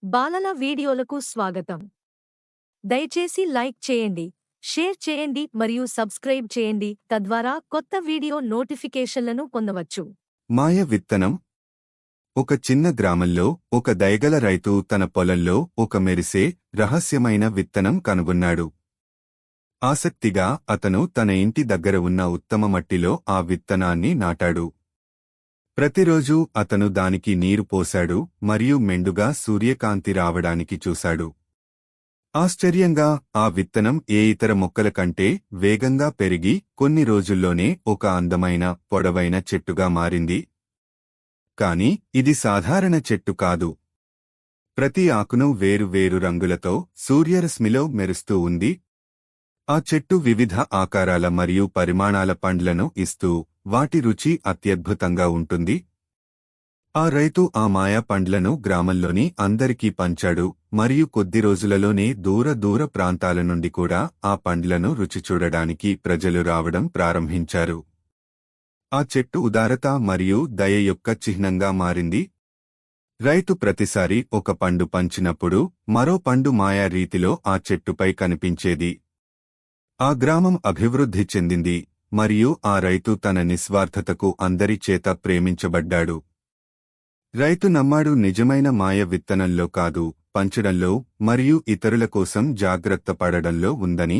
బాలల వీడియోలకు స్వాగతం. దయచేసి లైక్ చేయండి, షేర్ చేయండి మరియు సబ్స్క్రైబ్ చేయండి, తద్వారా కొత్త వీడియో నోటిఫికేషన్లను పొందవచ్చు. మాయ విత్తనం. ఒక చిన్న గ్రామంలో ఒక దయగల రైతు తన పొలంలో ఒక మెరిసే రహస్యమైన విత్తనం కనుగొన్నాడు. ఆసక్తిగా అతను తన ఇంటి దగ్గర ఉన్న ఉత్తమ మట్టిలో ఆ విత్తనాన్ని నాటాడు. ప్రతిరోజూ అతను దానికి నీరు పోశాడు మరియు మెండుగా సూర్యకాంతి రావడానికి చూశాడు. ఆశ్చర్యంగా ఆ విత్తనం ఏ ఇతర మొక్కల కంటే వేగంగా పెరిగి కొన్ని రోజుల్లోనే ఒక అందమైన పొడవైన చెట్టుగా మారింది. కాని ఇది సాధారణ చెట్టు కాదు. ప్రతి ఆకును వేరు వేరు రంగులతో సూర్యరశ్మిలో మెరుస్తూ ఉంది. ఆ చెట్టు వివిధ ఆకారాల మరియు పరిమాణాల పండ్లను ఇస్తూ వాటి రుచి అత్యద్భుతంగా ఉంటుంది. ఆ రైతు ఆ మాయా పండ్లను గ్రామంలోని అందరికీ పంచాడు మరియు కొద్ది రోజులలోనే దూర ప్రాంతాల నుండి కూడా ఆ పండ్లను రుచి చూడడానికి ప్రజలు రావడం ప్రారంభించారు. ఆ చెట్టు ఉదారత మరియు దయ యొక్క చిహ్నంగా మారింది. రైతు ప్రతిసారి ఒక పండు పంచినప్పుడు మరో పండు మాయా రీతిలో ఆ చెట్టుపై కనిపించేది. ఆ గ్రామం అభివృద్ధి చెందింది మరియు ఆ రైతు తన నిస్వార్థతకు అందరి చేత ప్రేమించబడ్డాడు. రైతు నమ్మాడు, నిజమైన మాయ విత్తనంలో కాదు, పంచడంలో మరియు ఇతరుల కోసం జాగ్రత్త పడడంలో ఉందని.